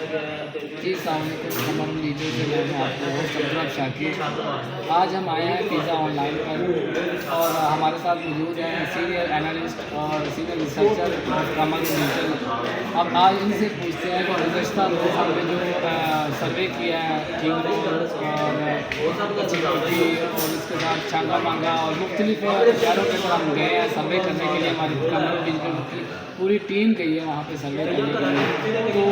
جی السلام علیکم، ہمارے لیڈر سے میں آپ کو ہوسٹ عبدالرب شاکر۔ آج ہم آئے ہیں پیزا آن لائن پر، اور ہمارے ساتھ موجود ہیں سینئر انالسٹ اور سینئر ریسرچر کمل ڈیجیٹل۔ اب آج ان سے پوچھتے ہیں کہ گزشتہ روز ہم نے جو سروے کیا ہے کنگ رول اور چکی اور اس کے ساتھ چانگا مانگا اور مختلف شہروں کے اندر ہم گئے ہیں سروے کرنے کے لیے، ہماری کمل ڈیجیٹل کی پوری ٹیم گئی ہے وہاں پہ سروے کرنے کے لیے۔ تو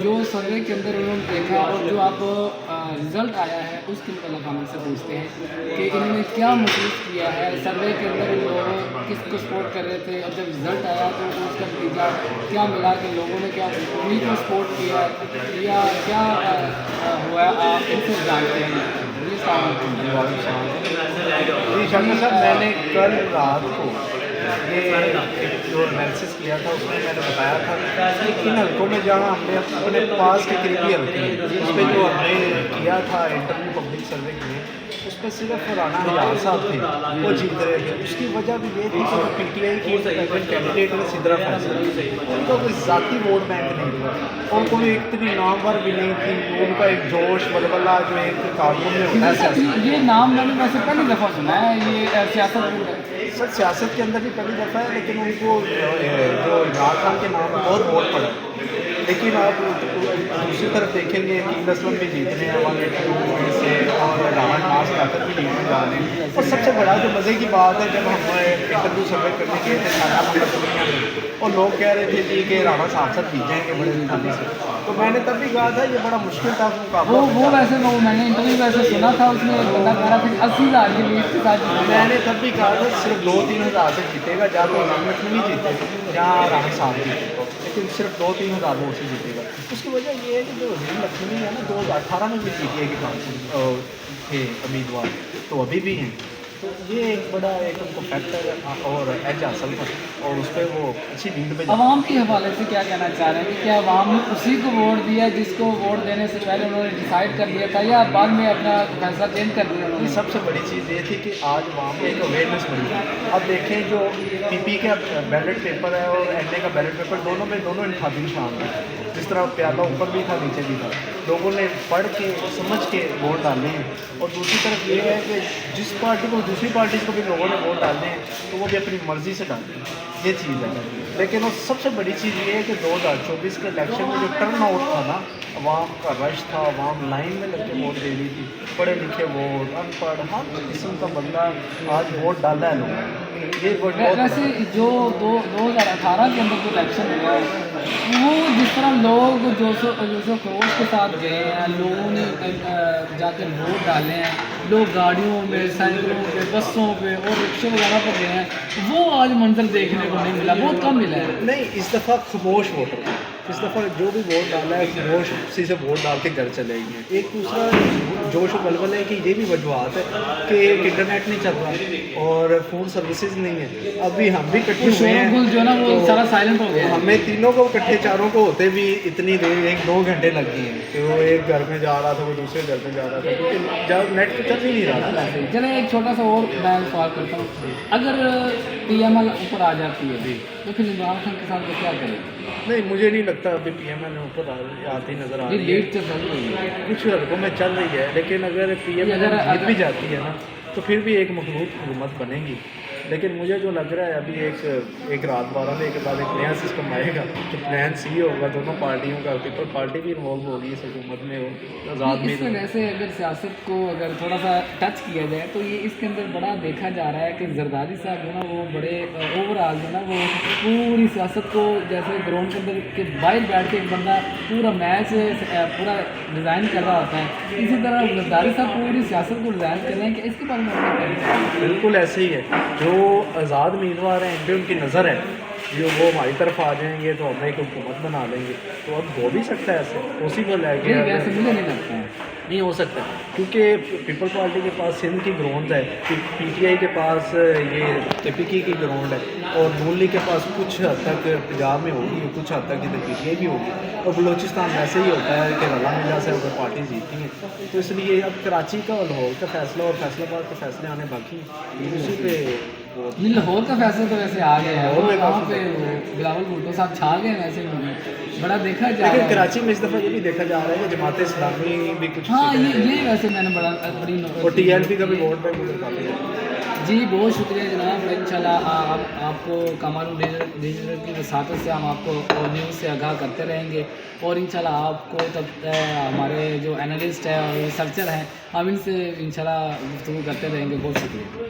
جو سروے کے اندر انہوں نے دیکھا اور جو اب رزلٹ آیا ہے اس کے متعلق ہم ان سے پوچھتے ہیں کہ انہوں نے کیا محسوس کیا ہے سروے کے اندر، ان لوگوں کس کو سپورٹ کر رہے تھے، اور جب رزلٹ آیا تو اس کا نتیجہ کیا ملا کہ لوگوں نے کیا انہیں کو سپورٹ کیا یا کیا ہوا ہے، آپ ان سے جانتے ہیں۔ یہ جی شاکر صاحب، میں نے کل رات کو یہ جو انالیسس کیا تھا اس میں نے بتایا تھا کہ ان حلقوں میں جہاں ہم نے اپنے پاس کے قریبی حلقے ہیں اس پہ جو ہم نے کیا تھا انٹرویو پبلک سروے میں، اس میں صرف رانا حجاز صاحب تھے وہ جیت رہے تھے۔ اس کی وجہ بھی یہ تھی کہ پی ٹی آئی کی کینڈیڈیٹ ہے سدرا فیصل، ان کا کوئی ذاتی ووٹ بینک نہیں تھا اور کوئی اتنی نامور بھی نہیں تھی، ان کا ایک جوش ولولہ جو ایک کارکن میں ہوتا ہے سیاست۔ یہ نام میں نے ویسے پہلی دفعہ سنا ہے، یہ سیاست سر سیاست کے اندر بھی پہلی دفعہ ہے، لیکن ان کو جو عمران خان کے نام میں بہت ووٹ پڑا، لیکن آپ دوسری طرف دیکھیں گے تین اسلم بھی جیت رہے ہیں 182 میں سے، اور رانا نواز طاقت بھی جیتنے جا رہے ہیں۔ اور سب سے بڑا جو مزے کی بات ہے، جب ہم انٹرویو سروے کرنے گئے تھے ٹھاٹا منڈل دنیا میں، اور لوگ کہہ رہے تھے جی کہ رانا صاحب جیت جائیں گے بڑے انتخابی سے، تو میں نے تب بھی کہا تھا یہ بڑا مشکل تھا مقابلہ۔ وہ ویسے میں نے انٹرویو ویسے سنا تھا، اس میں ایک بندہ کہہ رہا تھا کہ 80,000 کی لیڈ کے ساتھ جیتے۔ میں نے تب بھی کہا تھا صرف 2-3 ہزار سے جیتے گا، جہاں تو عمران لکھنوی جیتے جہاں رانا صاحب جیتے، لیکن صرف 2-3 ہزار ووٹ سے جیتے گا۔ اس کی وجہ یہ ہے کہ جو عظیم لکھنوی ہے نا 2018 میں بھی پی ٹی آئی کے کام تھے امیدوار، تو ابھی بھی ہیں، تو یہ ایک بڑا ایک ان کو فیکٹر اور ایج حاصل تھا، اور اس پہ وہ اچھی لیڈ پہ عوام کے حوالے سے کیا کہنا چاہ رہے ہیں کہ کیا عوام نے اسی کو ووٹ دیا جس کو ووٹ دینے سے پہلے انہوں نے ڈیسائیڈ کر لیا تھا، یا بعد میں اپنا فیصلہ چینج کر دیا انہوں نے؟ سب سے بڑی چیز یہ تھی کہ آج عوام میں ایک اویئرنیس بڑھی ہے۔ اب دیکھیں جو پی پی کا بیلٹ پیپر ہے اور این اے کا بیلٹ پیپر، دونوں میں دونوں انتخابی نشان ہیں، جس طرح پیالہ اوپر بھی تھا نیچے بھی تھا، لوگوں نے پڑھ کے سمجھ کے ووٹ ڈالنے ہیں۔ اور دوسری طرف یہ ہے کہ جس پارٹی کو دوسری پارٹی کو بھی لوگوں نے ووٹ ڈالنے ہیں تو وہ بھی اپنی مرضی سے ڈالتے ہیں، یہ چیز ہے۔ لیکن وہ سب سے بڑی چیز یہ ہے کہ 2024 کے الیکشن میں جو ٹرن آؤٹ تھا نا، عوام کا رش تھا، عوام لائن میں لگ کے ووٹ دے رہی تھی، پڑھے لکھے ووٹ، ان پڑھ، ہر قسم کا بندہ آج ووٹ ڈالا ہے لوگوں نے۔ یہ ویسے جو 2018 کے اندر جو الیکشن ہوا ہے، وہ جس طرح لوگ جوش و خروش کے ساتھ گئے ہیں، لوگوں نے جا کے ووٹ ڈالے ہیں، لوگ گاڑیوں میں، سائیکلوں پہ، بسوں پہ اور رکشے وغیرہ پہ گئے ہیں، وہ آج منظر دیکھنے کو نہیں ملا، بہت کم ملا ہے۔ نہیں، اس دفعہ خاموش ووٹر تھا، اس دفعہ جو بھی ووٹ ڈالا ہے خاموش اسی سے ووٹ ڈال کے گھر چلے گئے۔ ایک دوسرا جوش و ولولے کی یہ بھی وجوہات ہے کہ ایک انٹرنیٹ نہیں چل رہا اور فون سروسز نہیں ہے۔ ابھی ہم بھی اکٹھے ہوئے ہیں جو ہے نا وہ سارا سائلنٹ ہو گیا ہے، ہمیں تینوں کو اکٹھے چاروں کو ہوتے بھی اتنی دیر 1-2 گھنٹے لگ گئے ہیں کہ وہ ایک گھر میں جا رہا تھا، وہ دوسرے گھر میں جا رہا تھا، کیونکہ جب نیٹ تو چل ہی نہیں رہا تھا۔ چلیں ایک چھوٹا سا اور میں سوال کرتا ہوں، اگر پی ایم ایل اوپر آ جاتی ہے تو پھر عمران خان کے ساتھ وہ کیا کرے گا؟ نہیں، مجھے نہیں لگتا ابھی پی ایم ایل اوپر آتی نظر آ یہ رہی ہے، لیڈ تو چل رہی ہے، کچھ حلقوں میں چل رہی ہے، لیکن اگر پی ایم ایل جیت بھی جاتی ہے نا تو پھر بھی ایک مضبوط حکومت بنے گی۔ لیکن مجھے جو لگ رہا ہے ابھی ایک رات 12 کے بعد ایک نیا سسٹم آئے گا کہ پلان سی ہوگا دونوں پارٹیوں کا، پیپل پارٹی بھی انوالو ہوگی اس حکومت میں، آزاد اس وجہ سے اگر سیاست کو اگر تھوڑا سا ٹچ کیا جائے تو یہ اس کے اندر بڑا دیکھا جا رہا ہے کہ زرداری صاحب جو نا وہ بڑے اوور آل جو نا وہ پوری سیاست کو جیسے گراؤنڈ کے اندر کے باہر بیٹھ کے ایک بندہ پورا میچ پورا ڈیزائن کر رہا ہوتا ہے، اسی طرح زرداری صاحب پوری سیاست کو ڈیزائن کر رہے ہیں کہ اس کے بارے میں بالکل ایسے ہی ہے۔ جو آزاد امیدوار ہیں ان پہ ان کی نظر ہے، جو وہ ہماری طرف آ جائیں گے تو ہم ایک حکومت بنا لیں گے، تو اب ہو بھی سکتا ہے ایسے پاسبل ہے کہ ویسے مجھے نہیں لگتا ہے، نہیں ہو سکتا ہے، کیونکہ پیپل پارٹی کے پاس سندھ کی گراؤنڈ ہے، پی ٹی آئی کے پاس یہ کے پی کی گراؤنڈ ہے، اور نون لیگ کے پاس کچھ حد تک پنجاب میں ہوگی، کچھ حد تک ادھر پی ٹی آئی بھی ہوگی، اور بلوچستان ویسے ہی ہوتا ہے کہ رلا ملا سے اگر پارٹی جیتی ہیں، تو اس لیے اب کراچی کا لاہور کا فیصلہ اور فیصلہ آباد کے فیصلے آنے باقی ہیں، اسی پہ بہت نہیں لاہور کا فیصلہ تو ویسے آ گیا ہے، لاہور میں وہاں کافی پہ بلاول بھٹو صاحب چھا گئے ہیں ویسے بڑا دیکھا جا لیکن رہا ہے۔ کراچی میں اس دفعہ یہ بھی دیکھا جا رہا ہے کہ جماعت اسلامی بھی کچھ ہاں سیٹیں لے رہی یہ ویسے میں نے بڑی اور ٹی ایل پی کا بھی ووٹ بینک ادھر کافی ہے۔ جی بہت شکریہ جناب، انشاءاللہ آپ کو کمال ریجنل کی وساطت سے ہم آپ کو نیوز سے آگاہ کرتے رہیں گے، اور انشاءاللہ آپ کو تب ہمارے جو اینالسٹ ہیں اور ریسرچر ہیں ہم ان سے انشاءاللہ گفتگو کرتے رہیں گے۔ بہت شکریہ۔